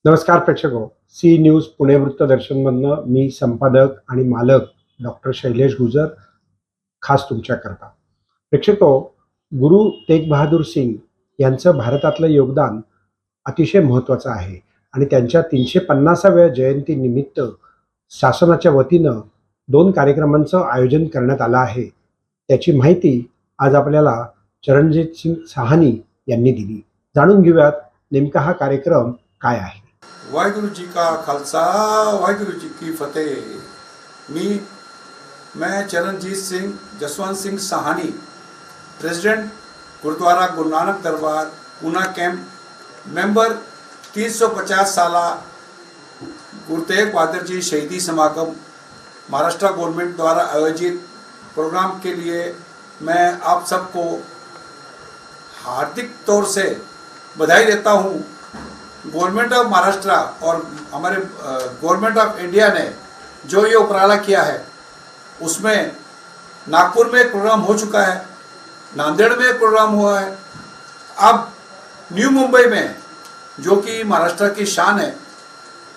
नमस्कार प्रेक्षको. C news Pune वृत्तदर्शनमधनं मी संपादक आणि मालक डॉक्टर शैलेश गुजर खास तुमच्याकरता. प्रेक्षको, गुरु तेग बहादूर सिंग यांचं भारतातलं योगदान अतिशय महत्त्वाचं आहे आणि त्यांच्या 350व्या जयंतीनिमित्त शासनाच्या वतीनं 2 कार्यक्रमांचं आयोजन करण्यात आलं आहे. त्याची माहिती आज आपल्याला चरणजीत सिंग साहनी यांनी दिली. जाणून घेऊयात नेमका हा कार्यक्रम काय आहे. वाहिगुरु जी का खालसा, वाहिगुरु जी की फतेह। मैं चरणजीत सिंह जसवंत सिंह साहनी, प्रेसिडेंट गुरुद्वारा गुरु नानक दरबार पूना कैंप, मेंबर 350 साला गुरु तेग बहादुर जी शहीदी समागम महाराष्ट्र गवर्नमेंट द्वारा आयोजित प्रोग्राम के लिए मैं आप सबको हार्दिक तौर से बधाई देता हूँ। गवर्नमेंट ऑफ महाराष्ट्र और हमारे गवर्नमेंट ऑफ इंडिया ने जो ये उपराला किया है उसमें नागपुर में एक प्रोग्राम हो चुका है, नांदेड़ में एक प्रोग्राम हुआ है, अब न्यू मुंबई में जो कि महाराष्ट्र की शान है,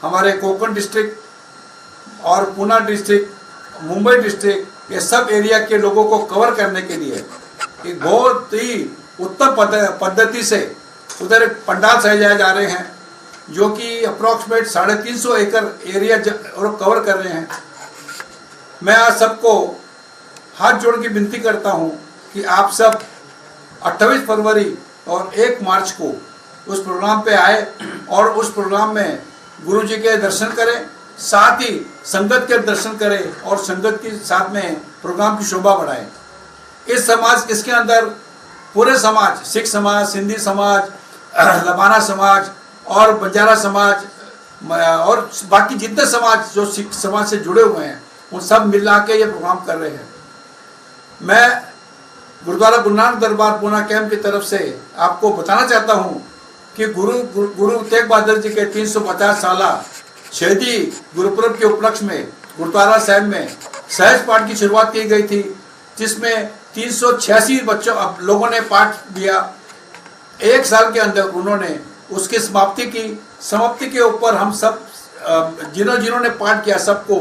हमारे कोकण डिस्ट्रिक्ट और पुणे डिस्ट्रिक्ट, मुंबई डिस्ट्रिक्ट, ये सब एरिया के लोगों को कवर करने के लिए एक बहुत ही उत्तम पद्धति से उधर पंडाल सजाए जा रहे हैं जो कि अप्रॉक्सीमेट 350 एकड़ एरिया और कवर कर रहे हैं। मैं आज सबको हाथ जोड़ के विनती करता हूं कि आप सब 28 फरवरी और 1 मार्च को उस प्रोग्राम पे आए और उस प्रोग्राम में गुरु जी के दर्शन करें, साथ ही संगत के दर्शन करें और संगत के साथ में प्रोग्राम की शोभा बढ़ाएं। इसके अंदर पूरे समाज, सिख समाज, सिंधी समाज, लबाना समाज और बंजारा समाज और बाकी जितने समाज जो सिख समाज से जुड़े हुए हैं उन सब मिला के ये प्रोग्राम कर रहे हैं। मैं गुरुद्वारा गुरु नानक दरबार पूना कैंप की तरफ से आपको बताना चाहता हूँ कि गुरु तेग बहादुर जी के 350 साला शहीदी गुरुपुरब के उपलक्ष्य में गुरुद्वारा साहिब में सहज पाठ की शुरुआत की गई थी, जिसमें 386 लोगों ने पाठ दिया। 1 साल के अंदर उन्होंने उसकी समाप्ति के ऊपर हम सब जिन्होंने पाठ किया सबको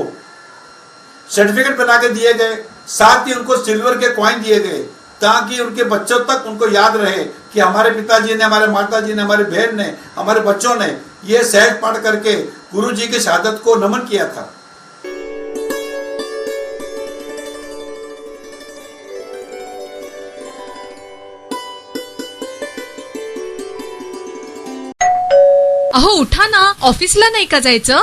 सर्टिफिकेट बना के दिए गए, साथ ही उनको सिल्वर के कॉइन दिए गए ताकि उनके बच्चों तक उनको याद रहे कि हमारे पिताजी ने, हमारे माताजी ने, हमारे बहन ने, हमारे बच्चों ने ये सहज पाठ करके गुरु जी की शहादत को नमन किया था। अहो उठा ना, ऑफिसला नाही का जायचं?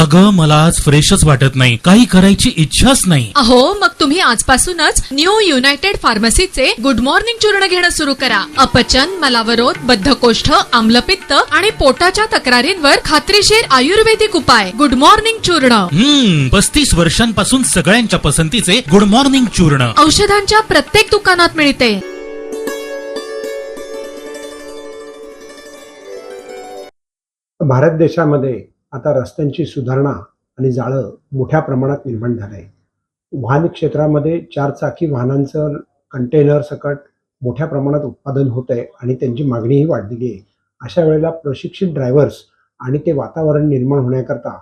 अगं मला आज फ्रेशच वाटत नाही, काही करायची इच्छाच नाही. अहो मग तुम्ही आजपासूनच न्यू युनायटेड फार्मसीचे गुड मॉर्निंग चूर्ण घेणं सुरू करा. अपचन, मलावरोध, बद्धकोष्ठ, आम्लपित्त आणि पोटाच्या तक्रारींवर खात्रीशीर आयुर्वेदिक उपाय. गुड मॉर्निंग चूर्ण. 35 वर्षांपासून सगळ्यांच्या पसंतीचे गुड मॉर्निंग चूर्ण औषधांच्या प्रत्येक दुकानात मिळते. भारत देशामध्ये आता रस्त्यांची सुधारणा आणि जाळं मोठ्या प्रमाणात निर्माण झालं आहे. वाहन क्षेत्रामध्ये 4 चाकी वाहनांचं कंटेनर सकट मोठ्या प्रमाणात उत्पादन होत आहे आणि त्यांची मागणीही वाढलेली आहे. अशा वेळेला प्रशिक्षित ड्रायव्हर्स आणि ते वातावरण निर्माण होण्याकरता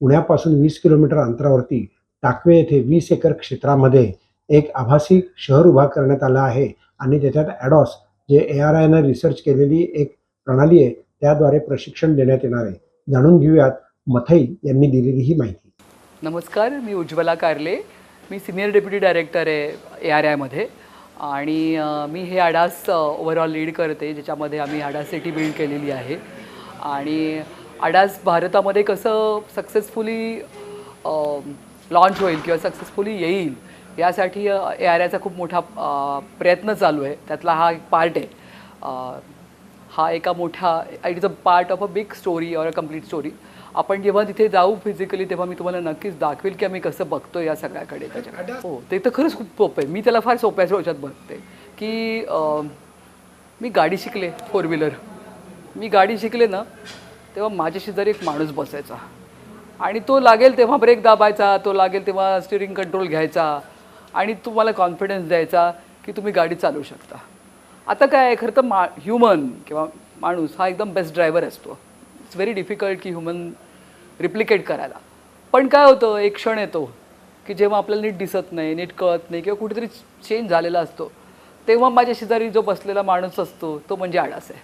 पुण्यापासून 20 किलोमीटर अंतरावरती टाकवे येथे 20 एकर क्षेत्रामध्ये एक आभासी शहर उभा करण्यात आलं आहे आणि त्याच्यात ॲडॉस जे ARIनं रिसर्च केलेली एक प्रणाली आहे त्याद्वारे प्रशिक्षण देण्यात येणार आहे. जाणून घेऊयात मथई यांनी दिलेली ही माहिती. नमस्कार, मी उज्ज्वला कारले. मी सिनियर डेप्युटी डायरेक्टर आहे ARIमध्ये आणि मी हे ADAS ओव्हरऑल लीड करते, ज्याच्यामध्ये आम्ही ADAS सिटी बिल्ड केलेली आहे. आणि ADAS भारतामध्ये कसं सक्सेसफुली लॉन्च होईल किंवा सक्सेसफुली येईल यासाठी ARIचा खूप मोठा प्रयत्न चालू आहे. त्यातला हा एक पार्ट आहे. हा एका मोठा it is a part of a big story और अ कम्प्लीट स्टोरी. आपण जेव्हा तिथे जाऊ फिजिकली तेव्हा मी तुम्हाला नक्कीच दाखवेल की आम्ही कसं बघतो या सगळ्याकडे. हो, ते तर खरंच खूप सोपं आहे. मी त्याला फार सोप्या ह्याच्यात बघते की मी गाडी शिकले 4 व्हीलर. मी गाडी शिकले ना तेव्हा माझ्या शेजारी एक माणूस बसायचा आणि तो लागेल तेव्हा ब्रेक दाबायचा, तो लागेल तेव्हा स्टिअरिंग कंट्रोल घ्यायचा आणि तुम्हाला कॉन्फिडन्स द्यायचा की तुम्ही गाडी चालवू शकता. आता काय खरं तर ह्युमन किंवा माणूस हा एकदम बेस्ट ड्रायव्हर असतो. इट्स व्हेरी डिफिकल्ट की ह्युमन रिप्लिकेट करायला. पण काय होतं, एक क्षण येतो की जेव्हा आपल्याला नीट दिसत नाही, नीट कळत नाही किंवा कुठेतरी चेंज झालेला असतो, तेव्हा माझ्या शेजारी जो बसलेला माणूस असतो तो म्हणजे आडास आहे.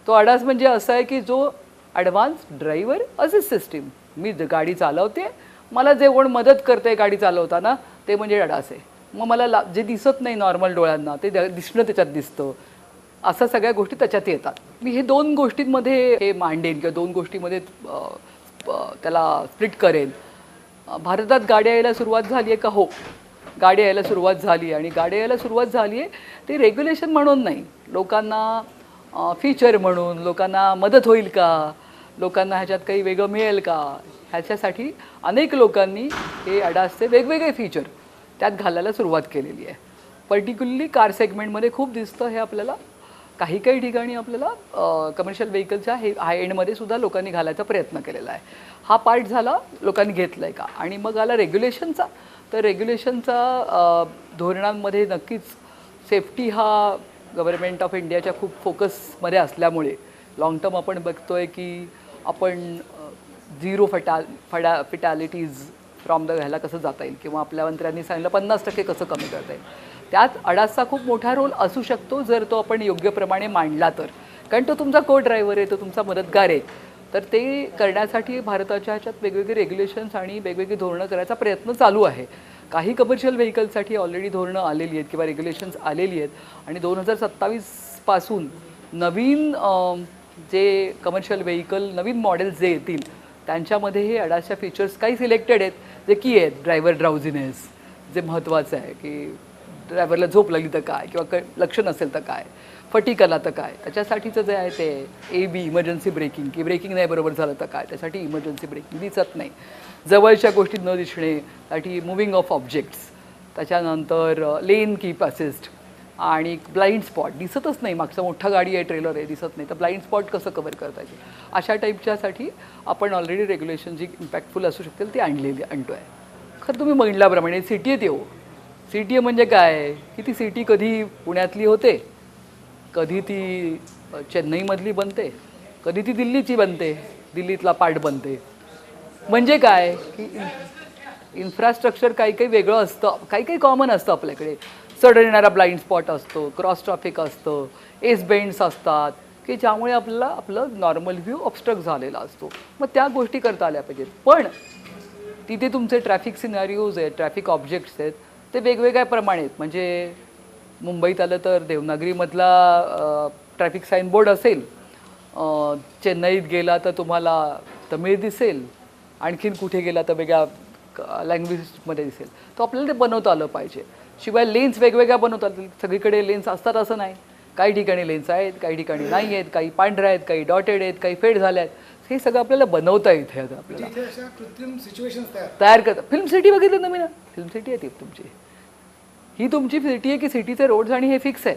तो आडास म्हणजे असा आहे की जो ॲडव्हान्स ड्रायव्हर असिस्ट सिस्टीम. मी गाडी चालवते, मला जे कोण मदत करते गाडी चालवताना ते म्हणजे आडास आहे. मग मला जे दिसत नाही नॉर्मल डोळ्यांना ते दिसणं त्याच्यात दिसतं. अशा सगळ्या गोष्टी त्याच्यात येतात. मी हे 2 गोष्टींमध्ये हे मांडेन किंवा 2 गोष्टींमध्ये त्याला स्प्लिट करेन. भारतात गाड्या यायला सुरुवात झाली आहे का? हो, गाडी यायला सुरुवात झाली आणि गाडी यायला सुरुवात झाली आहे ते रेग्युलेशन म्हणून नाही, लोकांना फीचर म्हणून, लोकांना मदत होईल का, लोकांना ह्याच्यात काही वेगळं मिळेल का, ह्याच्यासाठी अनेक लोकांनी हे अडासचे वेगवेगळे फीचर त्यात घालायला सुरुवात केलेली आहे. पर्टिक्युलरली कार सेगमेंटमध्ये खूप दिसतं हे आपल्याला. काही काही ठिकाणी आपल्याला कमर्शियल व्हेकलच्या हाय एंडमध्ये सुद्धा लोकांनी घालायचा प्रयत्न केलेला आहे. हा पार्ट झाला, लोकांनी घेतला आहे का. आणि मग आला रेग्युलेशनचा. तर रेग्युलेशनचा धोरणांमध्ये नक्कीच सेफ्टी हा गव्हर्नमेंट ऑफ इंडियाच्या खूप फोकसमध्ये असल्यामुळे लाँग टर्म आपण बघतो आहे की आपण झिरो फिटॅलिटीज फ्रॉम द ह्याला कसं जाता येईल किंवा आपल्या मंत्र्यांनी सांगितलं 50% कसं कमी करता येईल. त्यात अडासचा खूप मोठा रोल असू शकतो जर तो आपण योग्यप्रमाणे मांडला तर. कारण तो तुमचा को ड्रायव्हर आहे, तो तुमचा मदतगार आहे. तर ते करण्यासाठी भारताच्या ह्याच्यात वेगवेगळे रेग्युलेशन्स आणि वेगवेगळी धोरणं करायचा प्रयत्न चालू आहे. काही कमर्शियल व्हेकलसाठी ऑलरेडी धोरणं आलेली आहेत किंवा रेग्युलेशन्स आलेली आहेत आणि 2027 पासून नवीन जे कमर्शियल व्हेकल नवीन मॉडेल्स जे येतील त्यांच्यामध्ये हे अडासच्या फीचर्स काही सिलेक्टेड आहेत जे की आहेत. ड्रायव्हर ड्राउझिनेस जे महत्त्वाचं आहे की ड्रायव्हरला झोप लागली तर काय किंवा लक्ष नसेल तर काय, फटीक आला तर काय, त्याच्यासाठीचं जे आहे ते AB इमर्जन्सी ब्रेकिंग की ब्रेकिंग नाही बरोबर झालं तर काय, त्यासाठी इमर्जन्सी ब्रेकिंग दिसत नाही, जवळच्या गोष्टी न दिसणे साठी मुव्हिंग ऑफ ऑब्जेक्ट्स, त्याच्यानंतर लेन कीप असिस्ट आणि ब्लाइंड स्पॉट दिसतच नाही, मागचा मोठा गाडी आहे ट्रेलर आहे दिसत नाही तर ब्लाइंड स्पॉट कसं कव्हर करता येईल, अशा टाईपच्यासाठी आपण ऑलरेडी रेग्युलेशन जी इम्पॅक्टफुल असू शकतील ती आणतो आहे. खरं तुम्ही म्हणल्याप्रमाणे सिटी आहे हो. सिटी म्हणजे काय की ती सिटी कधी पुण्यातली होते, कधी ती चेन्नईमधली बनते, कधी ती दिल्लीची बनते, दिल्लीतला पार्ट बनते. म्हणजे काय की इन्फ्रास्ट्रक्चर काही काही वेगळं असतं, काही काही कॉमन असतं आपल्याकडे. सडन येणारा ब्लाइंड स्पॉट असतो, क्रॉस ट्रॅफिक असतं, एस बेंड्स असतात की ज्यामुळे आपल्याला आपलं नॉर्मल व्ह्यू ऑब्स्ट्रक्ट झालेला असतो. मग त्या गोष्टी करता आल्या पाहिजेत. पण तिथे तुमचे ट्रॅफिक सिनारिओज आहेत, ट्रॅफिक ऑब्जेक्ट्स आहेत ते वेगवेगळ्या प्रमाणे आहेत. म्हणजे मुंबईत आलं तर देवनागरीमधला ट्रॅफिक साईन बोर्ड असेल, चेन्नईत गेला तर तुम्हाला तमिळ दिसेल, आणखीन कुठे गेला तर वेगळ्या लँग्वेजमध्ये दिसेल. तो आपल्याला ते बनवता आलं पाहिजे. शिवाय लेन्स वेगवेगळ्या बनवतात. सगळीकडे लेन्स असतात असं नाही. काही ठिकाणी लेन्स आहेत, काही ठिकाणी नाही आहेत, काही पांढऱ्या आहेत, काही डॉटेड आहेत, काही फेड झाल्या आहेत. हे सगळं आपल्याला बनवता येते. आता आपल्याला कृत्रिम सिच्युएशन तयार करतात. फिल्म सिटी बघितलं ना मी ना, फिल्म सिटी आहे ती तुमची. ही तुमची सिटी आहे की सिटीचे रोड्स आणि हे फिक्स आहे,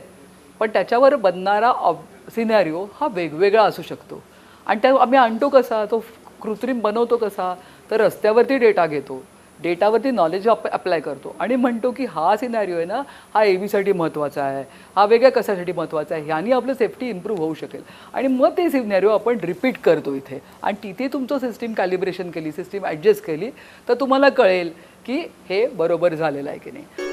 पण त्याच्यावर बनणारा सिनॅरिओ हा वेगवेगळा असू शकतो. आणि त्या आम्ही आणतो कसा, तो कृत्रिम बनवतो कसा, तर रस्त्यावरती डेटा घेतो, डेटावरती नॉलेज अप्लाय करतो आणि म्हणतो की हा सिनॅरिओ आहे ना, हा AVसाठी महत्त्वाचा आहे, हा वेगळ्या कशासाठी महत्त्वाचा आहे, ह्यानी आपलं सेफ्टी इम्प्रूव्ह होऊ शकेल. आणि मग ते सिनॅरिओ आपण रिपीट करतो इथे आणि तिथे तुमचं सिस्टीम कॅलिब्रेशन केली, सिस्टीम ॲडजस्ट केली तर तुम्हाला कळेल की हे बरोबर झालेलं आहे की नाही.